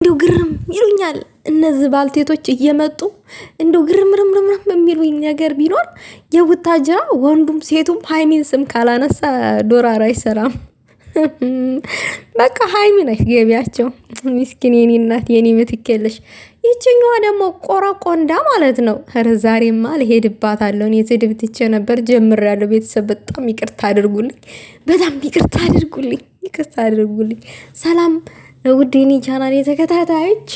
እንደው ግርም ይሉኛል እነዚህ ባልቴቶች እየመጡ እንደው ግርምርምርም የሚሉኝ ነገር ቢኖር የቡታጅራ ወንዱም ሴቱም ሃይሚን ስም ካላነሳ ዶራር አይሰራም። በቃ ሃይሚ ነች ገቢያቸው። ሚስኪን የኔ እናት የኔ ምትኬለሽ። ይችኛዋ ደግሞ ቆረቆንዳ ማለት ነው። ኧረ ዛሬማ ልሄድባታለሁ። እኔ ስድብ ትቼ ነበር ጀምሬያለሁ። ቤተሰብ በጣም ይቅርታ አድርጉልኝ፣ በጣም ይቅርታ አድርጉልኝ፣ ይቅርታ አድርጉልኝ። ሰላም ውድ የኔ ቻናል የተከታታዮች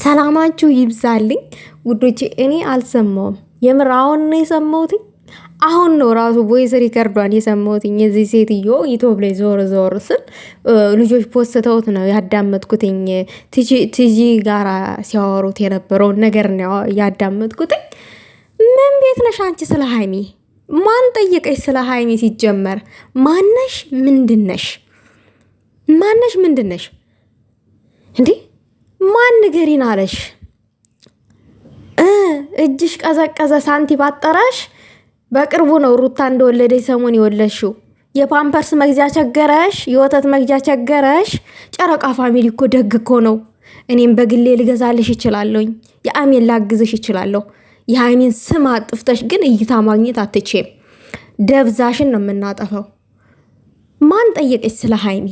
ሰላማችሁ ይብዛልኝ ውዶቼ። እኔ አልሰማውም፣ የምር አሁን ነው የሰማሁት። አሁን ነው ራሱ ቮይስ ሪከርዷን የሰማሁት። የዚህ ሴትዮ ዩቲዩብ ላይ ዞር ስል ልጆች ፖስተውት ነው ያዳመጥኩትኝ። ቲጂ ጋራ ሲያወሩት የነበረውን ነገር ነው ያዳመጥኩትኝ። ምን ቤት ነሽ አንቺ? ስለ ሃይሚ ማን ጠየቀሽ? ስለ ሃይሚ ሲጀመር ማነሽ? ምንድነሽ? ማነሽ? ምንድነሽ እንዴ? ማን ንገሪን አለሽ? እጅሽ ቀዘቀዘ ሳንቲም አጠረሽ። በቅርቡ ነው ሩታ እንደወለደች ሰሞን የወለድሽው። የፓምፐርስ መግዣ ቸገረሽ፣ የወተት መግዣ ቸገረሽ። ጨረቃ ፋሚሊ እኮ ደግ እኮ ነው። እኔም በግሌ ልገዛልሽ ይችላለሁኝ፣ የአሜን ላግዝሽ ይችላለሁ። የሃይሚን ስም አጥፍተሽ ግን እይታ ማግኘት አትቼም። ደብዛሽን ነው የምናጠፈው። ማን ጠየቀች ስለ ሃይሚ?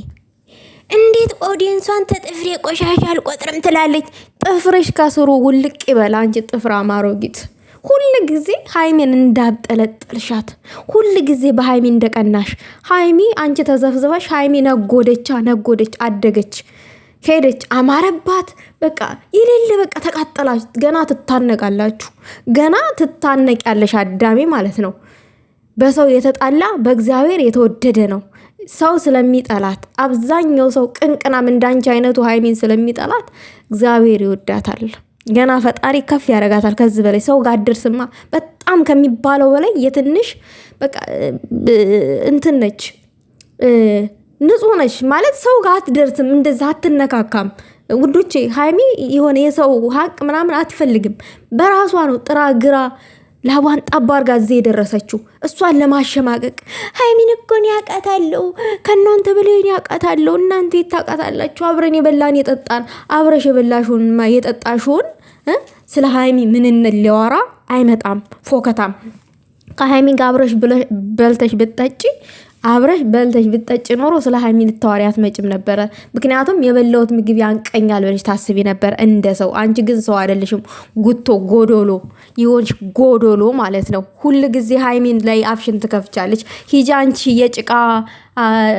እንዴት ኦዲየንሷን ተጥፍሬ ቆሻሻ አልቆጥርም ትላለች? ጥፍርሽ ከስሩ ውልቅ ይበላ አንቺ ጥፍር አማሮጊት። ሁል ጊዜ ሃይሚን እንዳብጠለጠልሻት፣ ሁል ጊዜ በሃይሚ እንደቀናሽ። ሃይሚ አንቺ ተዘፍዝበሽ ሃይሚ ነጎደች፣ አደገች፣ ሄደች፣ አማረባት። በቃ የሌለ በቃ ተቃጠላችሁ። ገና ትታነቃላችሁ፣ ገና ትታነቂያለሽ። አዳሜ ማለት ነው። በሰው የተጣላ በእግዚአብሔር የተወደደ ነው። ሰው ስለሚጠላት አብዛኛው ሰው ቅንቅናም እንዳንቺ አይነቱ ሃይሚን ስለሚጠላት እግዚአብሔር ይወዳታል። ገና ፈጣሪ ከፍ ያደርጋታል። ከዚህ በላይ ሰው ጋር አደርስማ። በጣም ከሚባለው በላይ የትንሽ በቃ እንትን ነች፣ ንጹህ ነች ማለት ሰው ጋር አትደርስም። እንደዛ አትነካካም ውዶቼ። ሃይሚ የሆነ የሰው ሀቅ ምናምን አትፈልግም። በራሷ ነው ጥራ ግራ ላቧን ጠባር ጋዜ የደረሰችው እሷን ለማሸማቀቅ። ሃይሚን እኮን ያቃታለሁ፣ ከእናንተ በላይን ያቃታለሁ። እናንተ የታቃታላችሁ? አብረን የበላን የጠጣን፣ አብረሽ የበላሽውን የጠጣሽውን ስለ ሃይሚ ምንነት ሊያወራ አይመጣም። ፎከታም ከሃይሚ ጋር አብረሽ በልተሽ ብትጠጪ ኖሮ ስለ ሃይሚ ልታወሪ አትመጭም ነበረ። ምክንያቱም የበላሁት ምግብ ያንቀኛል ብለሽ ታስቢ ነበር እንደ ሰው። አንቺ ግን ሰው አይደለሽም። ጉቶ ጎዶሎ ይሆንሽ፣ ጎዶሎ ማለት ነው። ሁል ጊዜ ሃይሚን ላይ አፍሽን ትከፍቻለች። ሂጂ አንቺ የጭቃ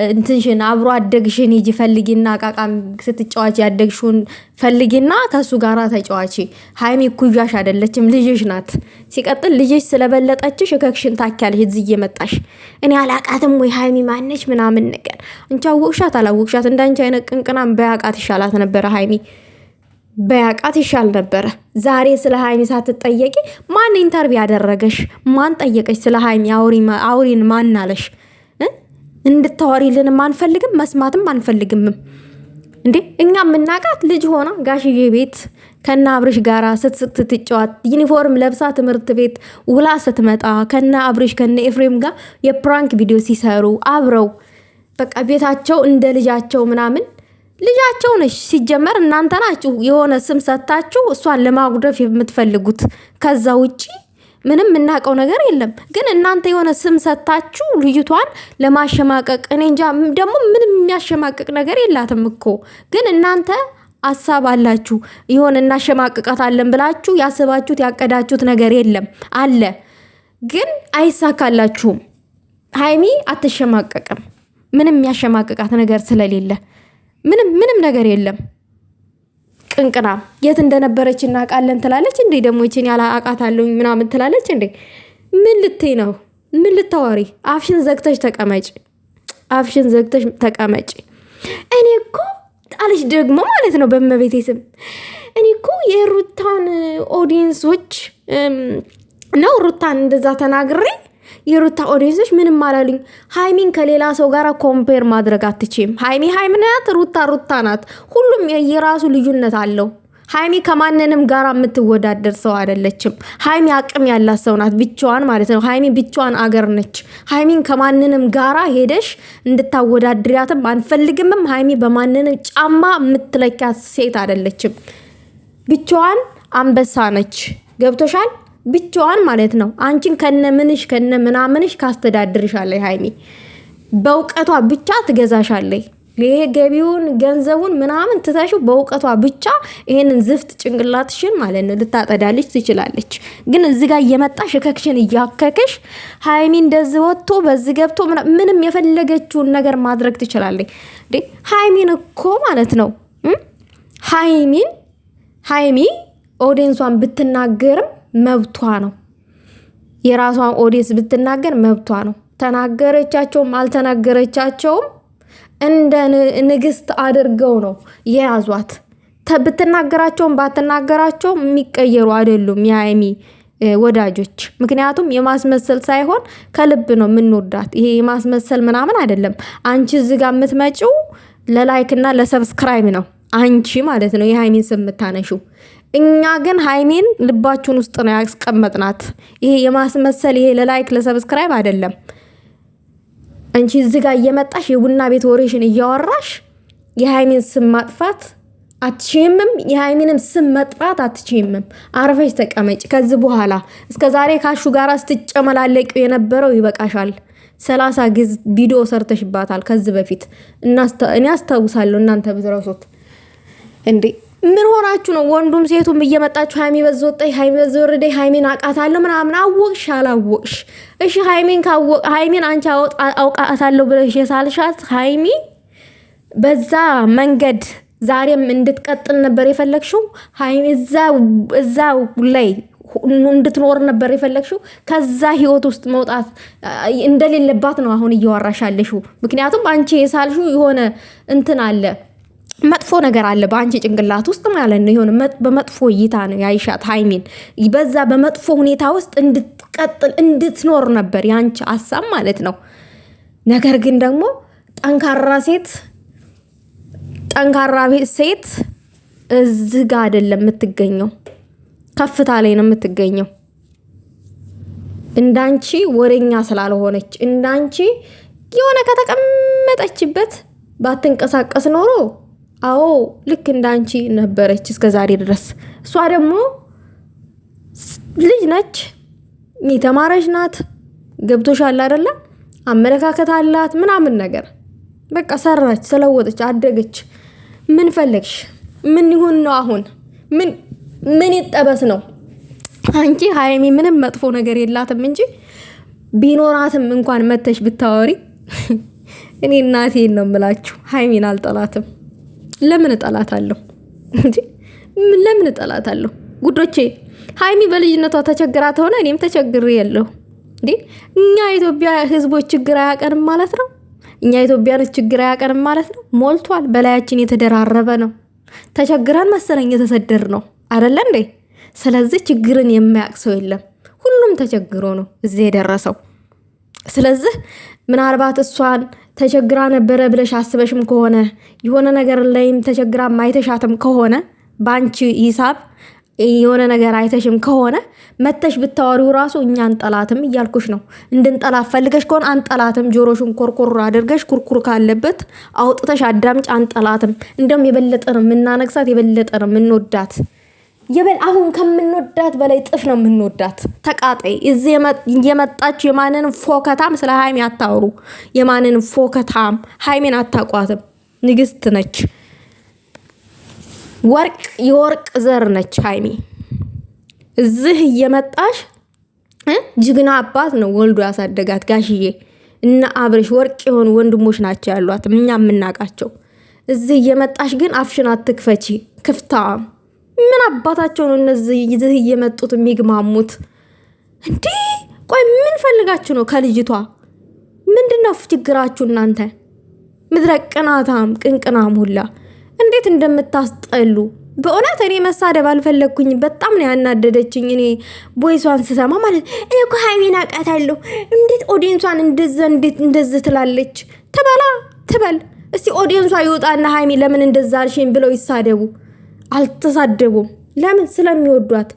እንትንሽን አብሮ አደግሽን ሂጂ ፈልጊና ቃቃም ስትጫዋች ያደግሽውን ፈልጊና ከሱ ጋራ ተጫዋች። ሃይሚ ኩያሽ አይደለችም፣ ልጅሽ ናት። ሲቀጥል ልጅሽ ስለበለጠችሽ እከክሽን ታኪያለሽ እዚህ እየመጣሽ እኔ አላቃትም ወይ ሃይሚ ማነች ምናምን ነገር። አንቺ አወቅሻት አላወቅሻት እንዳንቺ አይነት ቅንቅናም በያቃት ይሻላት ነበረ። ሃይሚ በያቃት ይሻል ነበረ። ዛሬ ስለ ሃይሚ ሳትጠየቂ ማን ኢንተርቪው ያደረገሽ? ማን ጠየቀሽ ስለ ሃይሚ? አውሪን ማን አለሽ? እንድታወሪልን አንፈልግም፣ መስማትም አንፈልግም። እንዴ እኛ የምናቃት ልጅ ሆና ጋሽዬ ቤት ከና አብርሽ ጋራ ስትጫወት ዩኒፎርም ለብሳ ትምህርት ቤት ውላ ስትመጣ ከና አብርሽ ከነ ኤፍሬም ጋር የፕራንክ ቪዲዮ ሲሰሩ አብረው በቃ ቤታቸው እንደ ልጃቸው ምናምን። ልጃቸው ነሽ ሲጀመር። እናንተ ናችሁ የሆነ ስም ሰታችሁ እሷን ለማጉደፍ የምትፈልጉት። ከዛ ውጪ ምንም የምናውቀው ነገር የለም። ግን እናንተ የሆነ ስም ሰታችሁ ልጅቷን ለማሸማቀቅ። እኔ እንጃ ደግሞ ምንም የሚያሸማቅቅ ነገር የላትም እኮ። ግን እናንተ ሀሳብ አላችሁ የሆነ እናሸማቅቃታለን ብላችሁ ያስባችሁት ያቀዳችሁት ነገር የለም አለ። ግን አይሳካላችሁም። ሃይሚ አትሸማቀቅም። ምንም የሚያሸማቅቃት ነገር ስለሌለ ምንም ነገር የለም። ቅንቅና የት እንደነበረች እናውቃለን ትላለች እንዴ? ደግሞ ይችን ያላቃታለሁኝ ምናምን ትላለች እንዴ? ምን ልትይ ነው? ምን ልታወሪ? አፍሽን ዘግተሽ ተቀመጪ። አፍሽን ዘግተሽ ተቀመጪ። እኔ እኮ ጣልሽ ደግሞ ማለት ነው በመቤቴ ስም። እኔ እኮ የሩታን ኦዲየንሶች ነው ሩታን እንደዛ ተናግሬ የሩታ ኦዲየንሶች ምንም አላሉኝ። ሃይሚን ከሌላ ሰው ጋር ኮምፔር ማድረግ አትችም። ሃይሚ ናት፣ ሩታ ናት። ሁሉም የራሱ ልዩነት አለው። ሃይሚ ከማንንም ጋር የምትወዳደር ሰው አይደለችም። ሃይሚ አቅም ያላት ሰው ናት፣ ብቻዋን ማለት ነው። ሃይሚ ብቻዋን አገር ነች። ሃይሚን ከማንንም ጋራ ሄደሽ እንድታወዳድሪያትም አንፈልግምም። ሃይሚ በማንንም ጫማ የምትለኪያት ሴት አይደለችም። ብቻዋን አንበሳ ነች። ገብቶሻል? ብቻዋን ማለት ነው። አንቺን ከነምንሽ ከነምናምንሽ ካስተዳድርሻለች ሃይሚ በእውቀቷ ብቻ ትገዛሻለች። ይሄ ገቢውን ገንዘቡን ምናምን ትተሽው በእውቀቷ ብቻ ይሄንን ዝፍት ጭንቅላትሽን ማለት ነው ልታጠዳልሽ ትችላለች። ግን እዚህ ጋር እየመጣሽ እከክሽን እያከክሽ ሃይሚ እንደዚህ ወጥቶ በዚህ ገብቶ ምንም የፈለገችውን ነገር ማድረግ ትችላለች። ሃይሚን እኮ ማለት ነው ሃይሚ ኦዲየንሷን ብትናገርም መብቷ ነው። የራሷን ኦዲየንስ ብትናገር መብቷ ነው። ተናገረቻቸውም አልተናገረቻቸውም እንደ ንግስት አድርገው ነው የያዟት። ብትናገራቸውም ባትናገራቸውም የሚቀየሩ አይደሉም የሃይሚ ወዳጆች። ምክንያቱም የማስመሰል ሳይሆን ከልብ ነው የምንወዳት። ይሄ የማስመሰል ምናምን አይደለም። አንቺ እዚህ ጋር የምትመጪው ለላይክ እና ለሰብስክራይብ ነው። አንቺ ማለት ነው የሃይሚን ስም የምታነሺው። እኛ ግን ሃይሚን ልባችሁን ውስጥ ነው ያስቀመጥናት። ይሄ የማስመሰል ይሄ ለላይክ ለሰብስክራይብ አይደለም። አንቺ እዚህ ጋር እየመጣሽ የቡና ቤት ወሬሽን እያወራሽ የሃይሚን ስም ማጥፋት አትችይምም። የሃይሚንም ስም መጥራት አትችይምም። አርፈሽ ተቀመጭ። ከዚህ በኋላ እስከ ዛሬ ካሹ ጋር ስትጨመላለቅ የነበረው ይበቃሻል። 30 ጊዜ ቪዲዮ ሰርተሽባታል ከዚህ በፊት እኔ አስታውሳለሁ። እናንተ ብትረሱት እንዴ ምን ሆናችሁ ነው? ወንዱም ሴቱም እየመጣችሁ ሃይሚ በዘወጣይ ሃይሚ በዘወረደይ ሃይሚን አቃታለሁ ምናምን አወቅሽ አላወቅሽ? እሺ ሃይሚን አንቺ አውቃታለሁ ብለሽ የሳልሻት ሃይሚ በዛ መንገድ ዛሬም እንድትቀጥል ነበር የፈለግሽው። ሃይሚ እዛ ላይ እንድትኖር ነበር የፈለግሽው። ከዛ ህይወት ውስጥ መውጣት እንደሌለባት ነው አሁን እያወራሻለሽው። ምክንያቱም አንቺ የሳልሽው የሆነ እንትን አለ፣ መጥፎ ነገር አለ በአንቺ ጭንቅላት ውስጥ ማለት ነው። የሆነ በመጥፎ እይታ ነው ያይሻት ሃይሚን። በዛ በመጥፎ ሁኔታ ውስጥ እንድትቀጥል እንድትኖር ነበር ያንቺ ሀሳብ ማለት ነው። ነገር ግን ደግሞ ጠንካራ ሴት እዚህ ጋር አይደለም የምትገኘው፣ ከፍታ ላይ ነው የምትገኘው። እንዳንቺ ወሬኛ ስላልሆነች እንዳንቺ የሆነ ከተቀመጠችበት ባትንቀሳቀስ ኖሮ አዎ ልክ እንዳንቺ ነበረች እስከ ዛሬ ድረስ። እሷ ደግሞ ልጅ ነች፣ የተማረች ናት። ገብቶሻል አይደለ? አመለካከት አላት ምናምን ነገር በቃ ሰራች፣ ስለወጠች፣ አደገች። ምን ፈለግሽ? ምን ይሁን ነው አሁን? ምን ይጠበስ ነው? አንቺ ሃይሚ ምንም መጥፎ ነገር የላትም እንጂ ቢኖራትም እንኳን መተሽ ብታወሪ እኔ እናቴን ነው የምላችሁ ሃይሚን አልጠላትም። ለምን እጠላታለሁ እንዴ? ለምን እጠላታለሁ? ጉዶቼ ሃይሚ በልጅነቷ ተቸግራ ተሆነ እኔም ተቸግሬ ያለሁ እንዴ። እኛ የኢትዮጵያ ህዝቦች ችግር አያቀንም ማለት ነው። እኛ ኢትዮጵያኖች ችግር አያቀንም ማለት ነው። ሞልቷል፣ በላያችን የተደራረበ ነው። ተቸግረን መሰለኝ የተሰደር ነው አይደለ እንዴ? ስለዚህ ችግርን የማያቅ ሰው የለም። ሁሉም ተቸግሮ ነው እዚህ የደረሰው። ስለዚህ ምናልባት እሷን ተቸግራ ነበረ ብለሽ አስበሽም ከሆነ የሆነ ነገር ላይም ተቸግራ ማይተሻትም ከሆነ ባንቺ ሂሳብ የሆነ ነገር አይተሽም ከሆነ መተሽ ብታወሪው ራሱ እኛ አንጠላትም እያልኩሽ ነው። እንድንጠላት ፈልገሽ ከሆነ አንጠላትም። ጆሮሽን ኮርኮር አድርገሽ ኩርኩር ካለበት አውጥተሽ አዳምጭ። አንጠላትም። እንደውም የበለጠ ነው የምናነግሳት፣ የበለጠ ነው የምንወዳት። አሁን ከምንወዳት በላይ ጥፍ ነው የምንወዳት። ተቃጣይ እዚህ የመጣችሁ የማንንም ፎከታም ስለ ሃይሚ አታውሩ። የማንንም ፎከታም ሃይሚን አታቋትም። ንግስት ነች። የወርቅ ዘር ነች ሃይሚ። እዚህ እየመጣሽ ጅግና አባት ነው ወልዶ ያሳደጋት ጋሽዬ እና አብርሽ ወርቅ የሆኑ ወንድሞች ናቸው ያሏት እኛ የምናውቃቸው። እዚህ እየመጣሽ ግን አፍሽን አትክፈቺ። ክፍታም ምን አባታቸው ነው እነዚህ ይዘህ እየመጡት የሚግማሙት እንዴ? ቆይ ምን ፈልጋችሁ ነው ከልጅቷ? ምንድነው ችግራችሁ እናንተ? ምድረቅናታም ቅንቅናም ሁላ እንዴት እንደምታስጠሉ በእውነት። እኔ መሳደብ አልፈለግኩኝ። በጣም ነው ያናደደችኝ። እኔ ቦይሷን ስሰማ ማለት እኔ እኮ ሃይሚን አውቃታለሁ። እንዴት ኦዲየንሷን እንደዚህ ትላለች? ትበል እስቲ ኦዲየንሷ ይወጣና ሃይሚ ለምን እንደዛ አልሽኝ ብለው ይሳደቡ። አልተሳደቡም። ለምን? ስለሚወዷት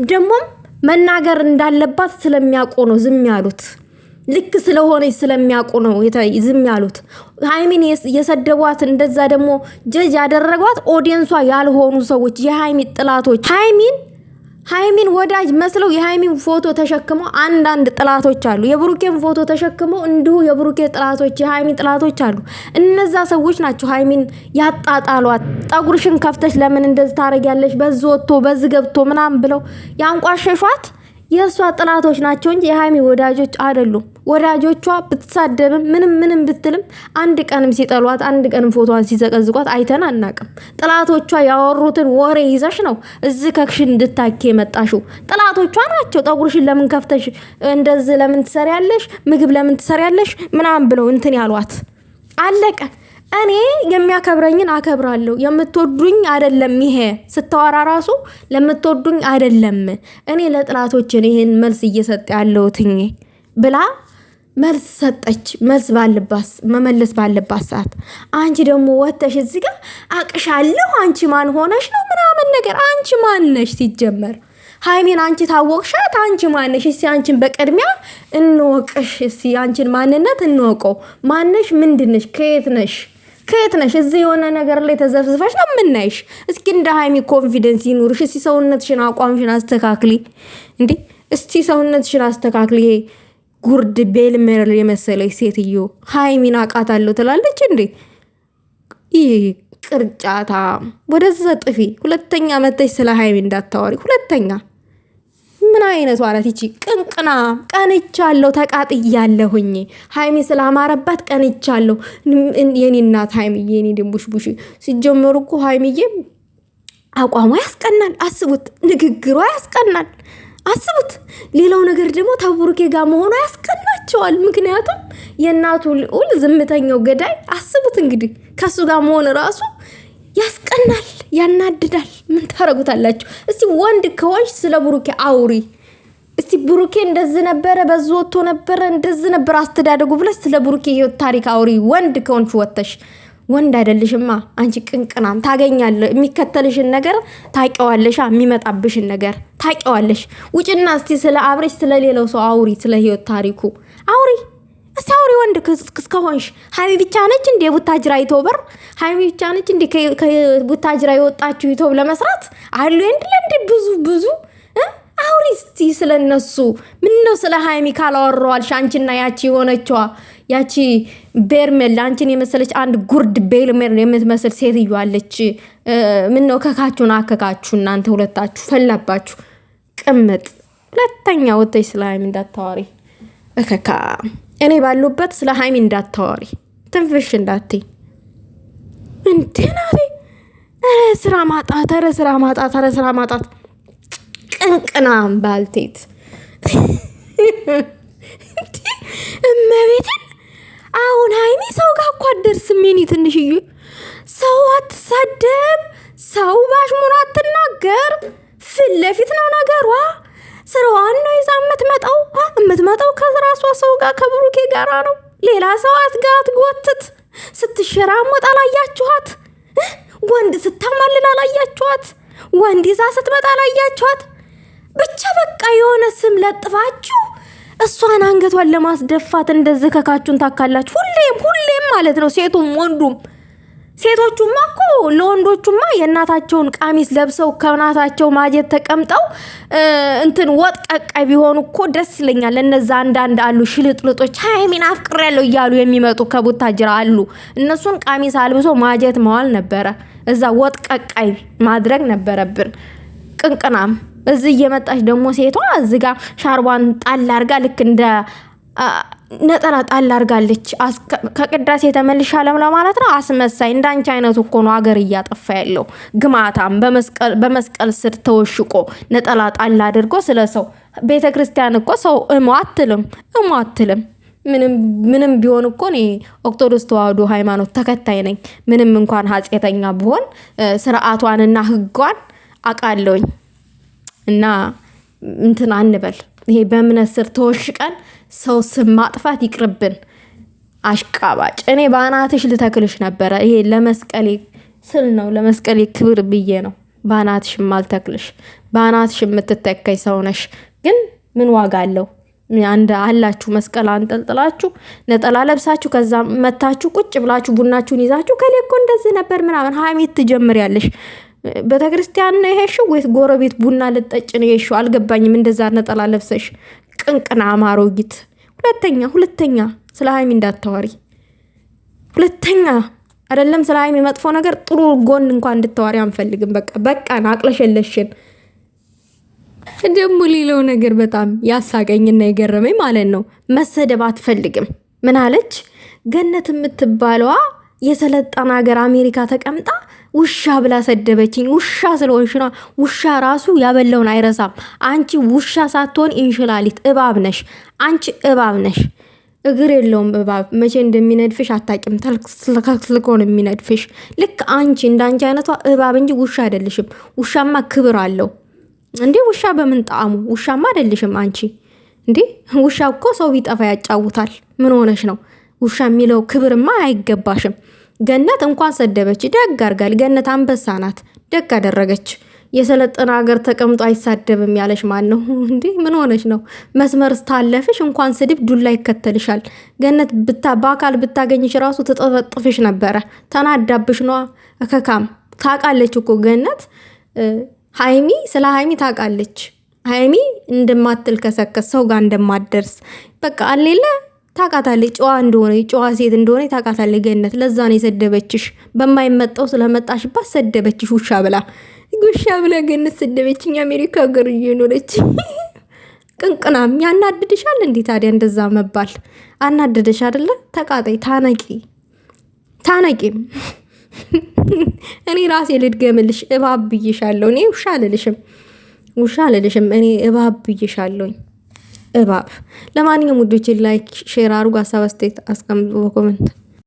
ደግሞም መናገር እንዳለባት ስለሚያውቁ ነው ዝም ያሉት። ልክ ስለሆነች ስለሚያውቁ ነው ዝም ያሉት። ሃይሚን የሰደቧት እንደዛ ደግሞ ጀጅ ያደረጓት ኦዲየንሷ ያልሆኑ ሰዎች፣ የሃይሚ ጥላቶች፣ ሃይሚን ወዳጅ መስለው የሃይሚን ፎቶ ተሸክመው አንዳንድ ጥላቶች አሉ። የብሩኬን ፎቶ ተሸክመው እንዲሁ የብሩኬ ጥላቶች፣ የሃይሚ ጥላቶች አሉ። እነዛ ሰዎች ናቸው ሃይሚን ያጣጣሏት። ጠጉርሽን ከፍተሽ ለምን እንደዚህ ታረጊያለሽ? በዚህ ወጥቶ በዚህ ገብቶ ምናምን ብለው ያንቋሸሿት የእሷ ጥላቶች ናቸው እንጂ የሃይሚ ወዳጆች አይደሉም። ወዳጆቿ ብትሳደብም ምንም ብትልም አንድ ቀንም ሲጠሏት አንድ ቀንም ፎቶዋን ሲዘቀዝቋት አይተን አናቅም። ጥላቶቿ ያወሩትን ወሬ ይዘሽ ነው እዚህ ከክሽን እንድታኬ የመጣሽው። ጥላቶቿ ናቸው። ጠጉርሽን ለምን ከፍተሽ እንደዚህ ለምን ትሰሪያለሽ? ምግብ ለምን ትሰሪያለሽ? ምናምን ብለው እንትን ያሏት። አለቀ። እኔ የሚያከብረኝን አከብራለሁ። የምትወዱኝ አይደለም። ይሄ ስታወራ ራሱ ለምትወዱኝ አይደለም። እኔ ለጥላቶችን ይሄን መልስ እየሰጠ ያለሁትኝ ብላ መልስ ሰጠች። መመለስ ባለባት ሰዓት አንቺ ደግሞ ወተሽ እዚህ ጋር አቅሻለሁ፣ አንቺ ማን ሆነሽ ነው ምናምን ነገር። አንቺ ማነሽ ሲጀመር? ሃይሚን አንቺ ታወቅሻት? አንቺ ማነሽ? እስቲ አንቺን በቅድሚያ እንወቅሽ። እስቲ አንቺን ማንነት እንወቀው። ማነሽ? ምንድነሽ? ከየት ነሽ? እዚህ የሆነ ነገር ላይ ተዘፍዝፈሽ ነው የምናይሽ። እስኪ እንደ ሃይሚ ኮንፊደንስ ይኑርሽ። እስቲ ሰውነትሽን አቋምሽን አስተካክሊ። እንዴ እስቲ ሰውነትሽን አስተካክሊ። ይሄ ጉርድ ቤልሜር የመሰለች ሴትዮ ሃይሚን አውቃታለሁ ትላለች እንዴ? ይሄ ቅርጫታ ወደዛ ጥፊ። ሁለተኛ መተሽ ስለ ሃይሚ እንዳታወሪ። ሁለተኛ ምን አይነቷ ናት ይቺ ቅንቅና? ቀንቻለሁ፣ ተቃጥያለሁኝ። ሃይሚ ስላማረባት ቀንቻለሁ። የኔ እናት ሃይሚዬ፣ የኔ ድንቡሽቡሽ። ሲጀመሩ እኮ ሃይሚዬ አቋሟ ያስቀናል። አስቡት፣ ንግግሯ ያስቀናል። አስቡት። ሌላው ነገር ደግሞ ተብሩኬ ጋር መሆኗ ያስቀናቸዋል። ምክንያቱም የእናቱ ልዑል ዝምተኛው ገዳይ። አስቡት እንግዲህ ከሱ ጋር መሆን ራሱ ያስቀናል፣ ያናድዳል። ምን ታረጉታላችሁ? እስቲ ወንድ ከሆንሽ ስለ ብሩኬ አውሪ። እስቲ ብሩኬ እንደዚህ ነበረ፣ በዚህ ወጥቶ ነበረ፣ እንደዚህ ነበር አስተዳደጉ ብለሽ ስለ ብሩኬ ህይወት ታሪክ አውሪ። ወንድ ከሆንሽ ወጥተሽ። ወንድ አይደልሽማ አንቺ ቅንቅናም። ታገኛለሽ፣ የሚከተልሽን ነገር ታውቂዋለሽ፣ የሚመጣብሽን ነገር ታውቂዋለሽ። ውጭና እስቲ ስለ አብሬሽ ስለሌላው ሰው አውሪ፣ ስለ ህይወት ታሪኩ አውሪ። እስቲ አውሪ ወንድ እስከሆንሽ። ሃይሚ ብቻ ነች እንዴ ቡታጅራ ዩቲዩበር? ሃይሚ ብቻ ነች እንዴ ከቡታጅራ የወጣችሁ ዩቲዩብ ለመስራት? አሉ እንዴ ብዙ አውሪ እስቲ ስለነሱ። ምነው ስለ ሃይሚ ካላወራዋልሽ? አንቺና ያቺ የሆነችዋ ያቺ ቤርሜል፣ አንቺን የመሰለች አንድ ጉርድ ቤርሜል የምትመስል ሴትዮ አለች። ምነው ከካችሁን አከካችሁ እናንተ ሁለታችሁ ፈላባችሁ ቅምጥ። ሁለተኛ ወጥተሽ ስለ ሃይሚ እንዳታወሪ እከካ። እኔ ባሉበት ስለ ሃይሚ እንዳታወሪ፣ ትንፍሽ እንዳትይ። እንዴናሪ ስራ ማጣት ቅንቅናም ባልቴት እመቤትን። አሁን ሃይሚ ሰው ጋር እኮ አትደርስም። የኔ ትንሽዬ ሰው አትሳደብ፣ ሰው ባሽሙን አትናገር። ፊት ለፊት ነው ነገሯ። ስራዋን ነው ይዛ የምትመጣው ከራሷ ሰው ጋር ከብሩኬ ጋራ ነው። ሌላ ሰው አትጎትት። ስትሸራሞጥ አላያችኋት? ወንድ ስታማልል አላያችኋት? ወንድ ይዛ ስትመጣ አላያችኋት? ብቻ በቃ የሆነ ስም ለጥፋችሁ እሷን አንገቷን ለማስደፋት እንደዚህ ከካችሁን ታካላችሁ። ሁሌም ማለት ነው። ሴቱም ወንዱም። ሴቶቹማ እኮ ለወንዶቹማ የእናታቸውን ቀሚስ ለብሰው ከናታቸው ማጀት ተቀምጠው እንትን ወጥ ቀቃይ ቢሆኑ እኮ ደስ ይለኛል። እነዛ አንዳንድ አሉ ሽልጥልጦች ሃይሚን አፍቅሬያለሁ እያሉ የሚመጡ ከቡታጅራ አሉ። እነሱን ቀሚስ አልብሶ ማጀት መዋል ነበረ። እዛ ወጥ ቀቃይ ማድረግ ነበረብን። ቅንቅናም እዚህ እየመጣች ደግሞ ሴቷ እዚህ ጋር ሻርቧን ጣል አርጋ ልክ እንደ ነጠላ ጣል አርጋለች። ከቅዳሴ ተመልሻለሁ ለማለት ነው። አስመሳይ እንዳንቺ አይነቱ እኮ ነው አገር እያጠፋ ያለው ግማታም። በመስቀል ስር ተወሽቆ ነጠላ ጣል አድርጎ ስለ ሰው ቤተክርስቲያን እኮ ሰው እሞ አትልም። ምንም ቢሆን እኮ እኔ ኦርቶዶክስ ተዋህዶ ሃይማኖት ተከታይ ነኝ። ምንም እንኳን ኃጢአተኛ ብሆን ስርዓቷንና ህጓን አቃለውኝ እና እንትን አንበል። ይሄ በእምነት ስር ተወሽቀን ሰው ስም ማጥፋት ይቅርብን። አሽቃባጭ። እኔ በአናትሽ ልተክልሽ ነበረ። ይሄ ለመስቀሌ ስል ነው፣ ለመስቀሌ ክብር ብዬ ነው። ባናትሽ ማልተክልሽ ባናትሽ የምትተከይ ሰው ነሽ። ግን ምን ዋጋ አለው? አንድ አላችሁ መስቀል አንጠልጥላችሁ ነጠላ ለብሳችሁ ከዛ መታችሁ ቁጭ ብላችሁ ቡናችሁን ይዛችሁ ከሌኮ እንደዚህ ነበር ምናምን ሀሜት ትጀምሪያለሽ። ቤተክርስቲያን ነው ይሄሽው ወይስ ጎረቤት ቡና ልጠጭ ነው ይሄሽው? አልገባኝም። እንደዛ ነጠላ ለብሰሽ ቅንቅና አማሮጊት። ሁለተኛ ስለ ሀይሚ እንዳታወሪ። ሁለተኛ አይደለም ስለ ሀይሚ መጥፎ ነገር ጥሩ ጎን እንኳን እንድታወሪ አንፈልግም። በቃ አቅለሸለሽን። ደግሞ ሌላው ነገር በጣም ያሳቀኝና የገረመኝ ማለት ነው መሰደብ አትፈልግም። ምን አለች? ገነት የምትባለዋ የሰለጠነ ሀገር አሜሪካ ተቀምጣ ውሻ ብላ ሰደበችኝ። ውሻ ስለሆንሽ ነው። ውሻ ራሱ ያበለውን አይረሳም። አንቺ ውሻ ሳትሆን እንሽላሊት እባብ ነሽ። አንቺ እባብ ነሽ። እግር የለውም እባብ። መቼ እንደሚነድፍሽ አታቂም። ተልክልኮ ነው የሚነድፍሽ። ልክ አንቺ እንዳንቺ አይነቷ እባብ እንጂ ውሻ አይደልሽም። ውሻማ ክብር አለው እንዴ! ውሻ በምን ጣዕሙ? ውሻማ አይደልሽም አንቺ እንዴ! ውሻ እኮ ሰው ቢጠፋ ያጫውታል። ምን ሆነሽ ነው? ውሻ የሚለው ክብርማ አይገባሽም። ገነት እንኳን ሰደበች፣ ደግ አርጋል። ገነት አንበሳ ናት፣ ደግ አደረገች። የሰለጠነ ሀገር ተቀምጦ አይሳደብም ያለሽ ማን ነው እንዴ? ምን ሆነሽ ነው? መስመር ስታለፍሽ እንኳን ስድብ ዱላ ይከተልሻል። ገነት በአካል ብታገኝሽ ራሱ ትጠፈጥፍሽ ነበረ። ተናዳብሽ ነዋ። እከካም ታውቃለች እኮ ገነት ሀይሚ ስለ ሀይሚ ታውቃለች። ሀይሚ እንደማትልከሰከስ ሰው ጋር እንደማትደርስ በቃ አሌለ ታውቃታለች። ጨዋ እንደሆነ ጨዋ ሴት እንደሆነ ታውቃታለች ገነት። ለዛ ነው የሰደበችሽ። በማይመጣው ስለመጣሽባት ሰደበችሽ ውሻ ብላ ገነት ሰደበችኝ። አሜሪካ ሀገር እየኖረች ቅንቅናም ያናድድሻል እንዴ ታዲያ? እንደዛ መባል አናድድሽ አይደለ? ተቃጣይ ታነቂም እኔ ራሴ ልድገምልሽ፣ እባብ ብዬሻለሁ። እኔ ውሻ አልልሽም። እኔ እባብ ብዬሻለሁ። እባብ። ለማንኛውም ውዶቼ ላይክ ሼር አድርጉ፣ ሀሳብ አስተያየት አስቀምጡ በኮሜንት።